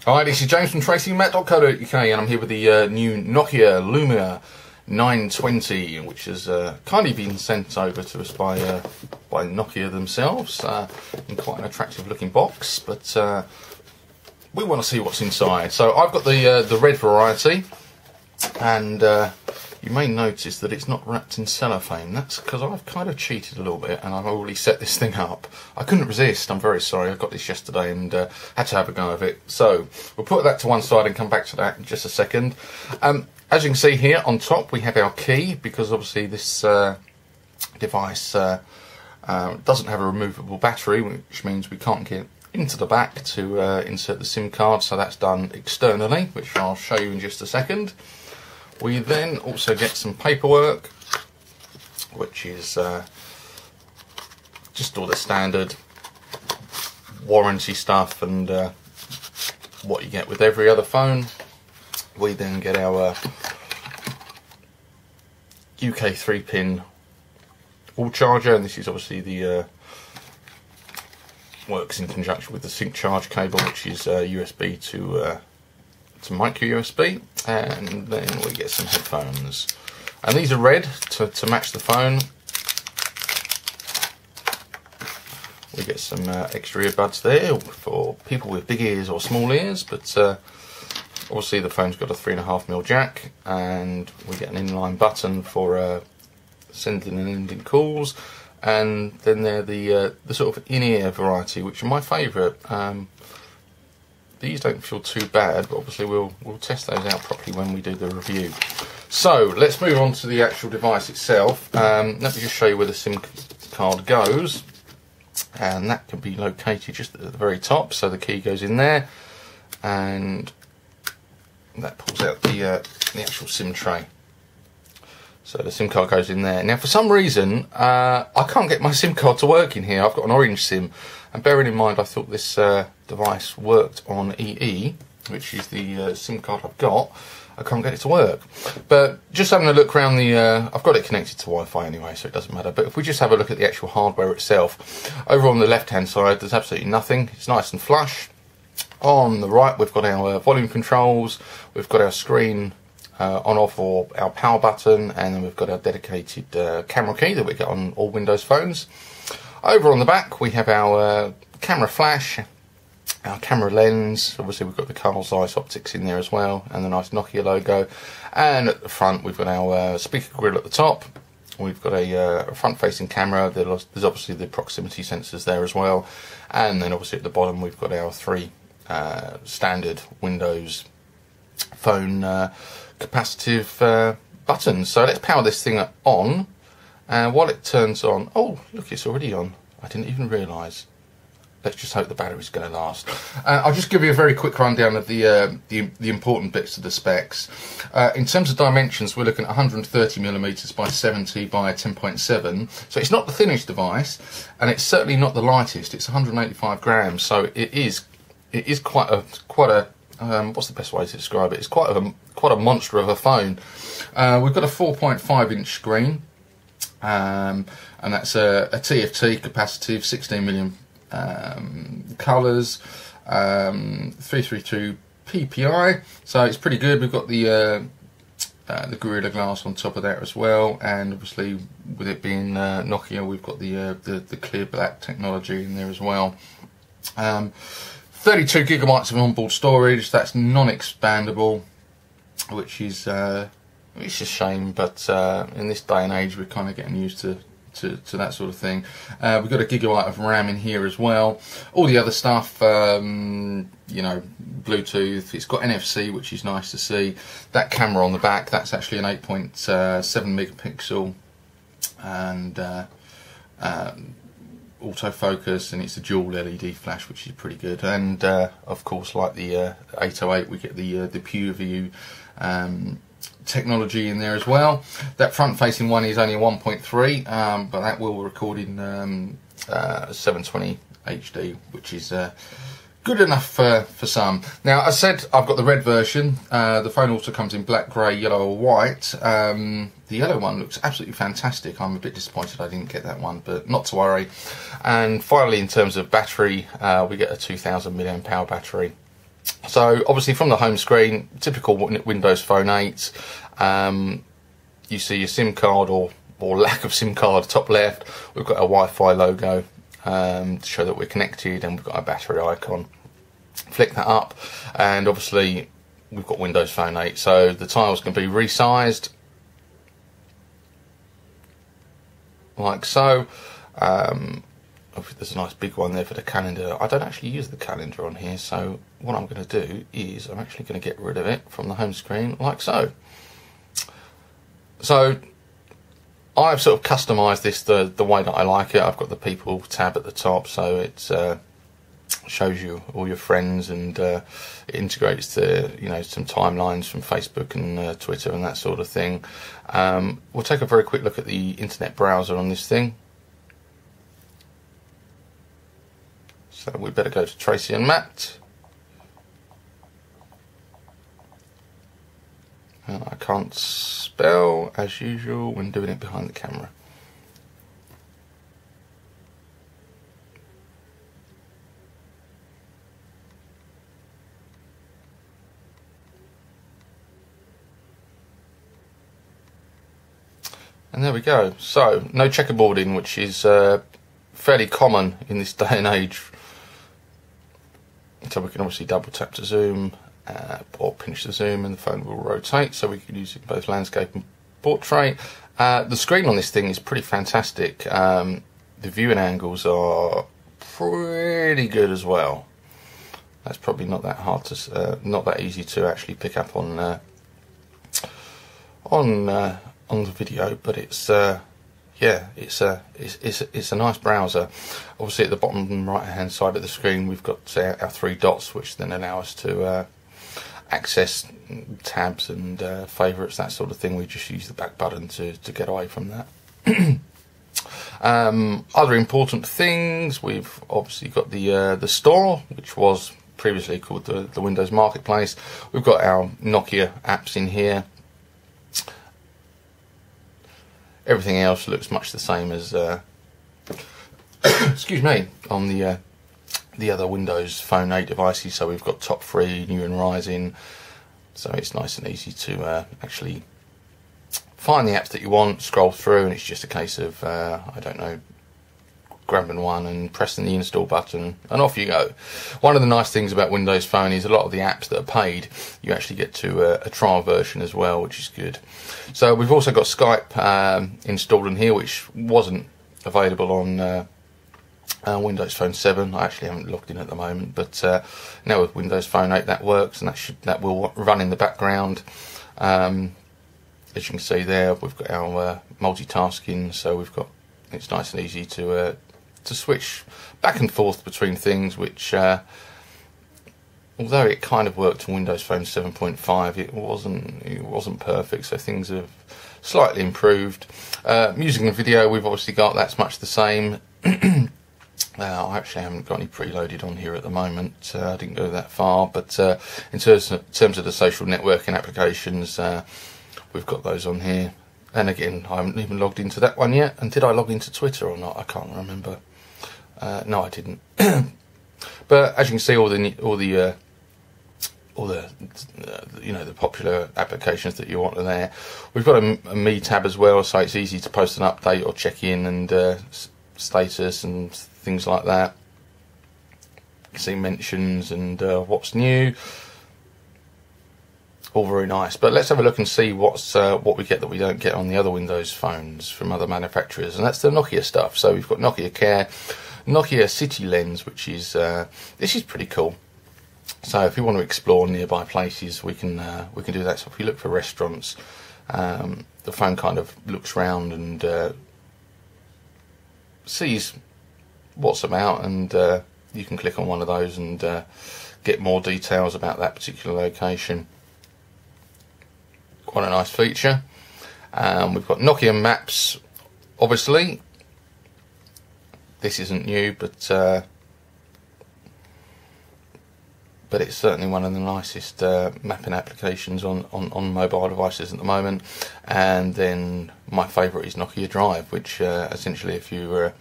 Hi, this is James from TracyMac.co.uk, and I'm here with the new Nokia Lumia 920, which has kindly been sent over to us by Nokia themselves in quite an attractive looking box, but we want to see what's inside. So I've got the red variety, and you may notice that it's not wrapped in cellophane. That's because I've kind of cheated a little bit and I've already set this thing up. I couldn't resist, I'm very sorry. I got this yesterday and had to have a go of it. So we'll put that to one side and come back to that in just a second. As you can see here on top we have our key, because obviously this device doesn't have a removable battery, which means we can't get into the back to insert the SIM card, so that's done externally, which I'll show you in just a second. We then also get some paperwork, which is just all the standard warranty stuff and what you get with every other phone. We then get our UK 3-pin wall charger, and this is obviously the works in conjunction with the sync charge cable, which is USB to micro USB, and then we get some headphones, and these are red to match the phone. We get some extra earbuds there for people with big ears or small ears, but obviously the phone's got a 3.5mm jack, and we get an inline button for sending and ending calls, and then they're the sort of in-ear variety, which are my favourite. These don't feel too bad, but obviously we'll test those out properly when we do the review. So let's move on to the actual device itself. Let me just show you where the SIM card goes, and that can be located just at the very top. So the key goes in there, and that pulls out the actual SIM tray. So the SIM card goes in there. Now for some reason I can't get my SIM card to work in here. I've got an orange SIM, and bearing in mind I thought this device worked on EE, which is the SIM card I've got, I can't get it to work. But just having a look around the, I've got it connected to Wi-Fi anyway, so it doesn't matter. But if we just have a look at the actual hardware itself, over on the left hand side there's absolutely nothing. It's nice and flush. On the right we've got our volume controls, we've got our screen on off or our power button, and then we've got our dedicated camera key that we get on all Windows phones. Over on the back we have our camera flash, our camera lens, obviously we've got the Carl Zeiss optics in there as well, and the nice Nokia logo, and at the front we've got our speaker grill at the top. We've got a front facing camera, there's obviously the proximity sensors there as well, and then obviously at the bottom we've got our three standard Windows phone capacitive buttons. So let's power this thing on, and while it turns on, oh look, it's already on, I didn't even realise. Let's just hope the battery's going to last. I'll just give you a very quick rundown of the important bits of the specs. In terms of dimensions, we're looking at 130mm by 70 by 10.7, so it's not the thinnest device, and it's certainly not the lightest. It's 185 grams, so it is quite a what's the best way to describe it? It's quite a monster of a phone. We've got a 4.5-inch screen, and that's a TFT capacitive, 16mm colours, 332 ppi, so it's pretty good. We've got the Gorilla Glass on top of that as well, and obviously with it being Nokia, we've got the clear black technology in there as well. 32 gigabytes of onboard storage. That's non-expandable, which is it's a shame, but in this day and age we're kind of getting used to that sort of thing. We've got a gigabyte of RAM in here as well. All the other stuff, you know, Bluetooth, it's got NFC, which is nice to see. That camera on the back, that's actually an 8.7 megapixel and autofocus, and it's a dual LED flash, which is pretty good. And of course, like the 808, we get the Pure View technology in there as well. That front facing one is only a 1.3, but that will record in 720 HD, which is good enough for some. Now, as I said, I've got the red version. The phone also comes in black, grey, yellow or white. The yellow one looks absolutely fantastic. I'm a bit disappointed I didn't get that one, but not to worry. And finally, in terms of battery, we get a 2000 mAh battery, So obviously from the home screen, typical Windows Phone 8, you see your SIM card or lack of SIM card top left. We've got a Wi-Fi logo to show that we're connected, and we've got a battery icon. Flick that up, and obviously we've got Windows Phone 8, so the tiles can be resized like so. There's a nice big one there for the calendar. I don't actually use the calendar on here, so what I'm going to do is I'm actually going to get rid of it from the home screen like so. So I've sort of customised this the way that I like it. I've got the people tab at the top, so it shows you all your friends, and it integrates to, you know, some timelines from Facebook and Twitter and that sort of thing. We'll take a very quick look at the internet browser on this thing. So we better go to Tracy and Matt. And I can't spell as usual when doing it behind the camera. And there we go. So no checkerboarding, which is fairly common in this day and age. So we can obviously double tap to zoom, or pinch the zoom, and the phone will rotate, so we can use it in both landscape and portrait. The screen on this thing is pretty fantastic. The viewing angles are pretty good as well. That's probably not that hard to, not that easy to actually pick up on the video, but it's yeah, it's a nice browser. Obviously at the bottom right hand side of the screen we've got our three dots, which then allow us to access tabs and favourites, that sort of thing. We just use the back button to get away from that. Other important things, we've obviously got the store, which was previously called the Windows Marketplace. We've got our Nokia apps in here. Everything else looks much the same as excuse me, on the other Windows Phone 8 devices. So we've got top 3, new and rising, so it's nice and easy to actually find the apps that you want, scroll through, and it's just a case of I don't know, grabbing one and pressing the install button and off you go. One of the nice things about Windows Phone is a lot of the apps that are paid, you actually get to a trial version as well, which is good. So we've also got Skype installed in here, which wasn't available on Windows Phone 7. I actually haven't logged in at the moment, but now with Windows Phone 8 that works, and that will run in the background. As you can see there, we've got our multitasking, so it's nice and easy to switch back and forth between things, which although it kind of worked on Windows Phone 7.5, it wasn't perfect, so things have slightly improved. Music and video, we've obviously got, that's much the same. I actually haven't got any preloaded on here at the moment. I didn't go that far, but in terms of the social networking applications, we've got those on here. And again, I haven't even logged into that one yet. And did I log into Twitter or not? I can't remember. No, I didn't. But as you can see, all the you know, the popular applications that you want are there. We've got a Me tab as well, so it's easy to post an update or check in and status and things like that. You can see mentions and what's new. All very nice, but let's have a look and see what we get that we don't get on the other Windows phones from other manufacturers, and that's the Nokia stuff. So we've got Nokia Care, Nokia City Lens, which is this is pretty cool. So if you want to explore nearby places, we can do that. So if you look for restaurants, the phone kind of looks round and sees what's about, and you can click on one of those and get more details about that particular location. Quite a nice feature. We've got Nokia Maps, obviously. This isn't new, but it's certainly one of the nicest mapping applications on mobile devices at the moment. And then my favourite is Nokia Drive, which essentially, if you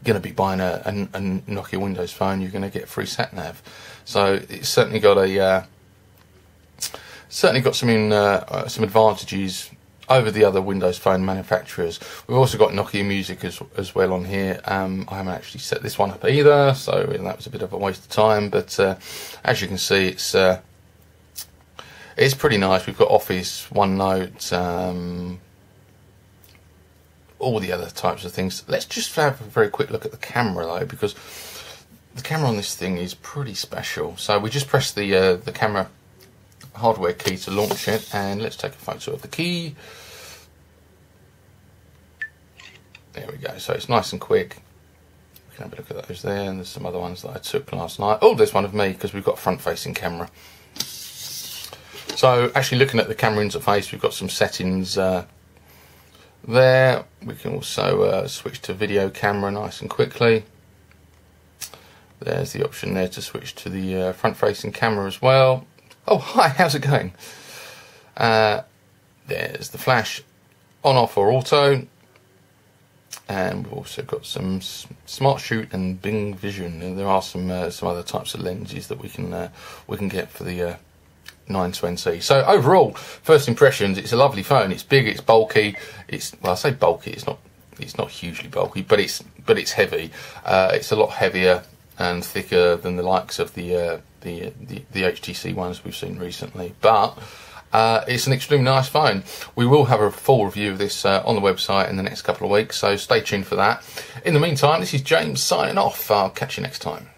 going to be buying a Nokia Windows phone, you're going to get free sat nav. So it's certainly got a some advantages over the other Windows phone manufacturers. We've also got Nokia Music as well on here. I haven't actually set this one up either, so that was a bit of a waste of time. But as you can see, it's pretty nice. We've got Office, OneNote, all the other types of things. Let's just have a very quick look at the camera though, because the camera on this thing is pretty special. So we just press the camera hardware key to launch it, and let's take a photo of the key. There we go. So it's nice and quick. We can have a look at those there, and there's some other ones that I took last night. Oh, there's one of me, because we've got a front-facing camera. So actually looking at the camera interface, we've got some settings there. We can also switch to video camera nice and quickly. There's the option there to switch to the front-facing camera as well. Oh, hi, how's it going? There's the flash on, off, or auto. And we've also got some Smart Shoot and Bing Vision. There are some other types of lenses that we can get for the 920. So overall, first impressions, it's a lovely phone. It's big, it's bulky. Well, I say bulky. It's not hugely bulky, but it's heavy. It's a lot heavier and thicker than the likes of the HTC ones we've seen recently. But it's an extremely nice phone. We will have a full review of this on the website in the next couple of weeks, so stay tuned for that. In the meantime, this is James signing off. I'll catch you next time.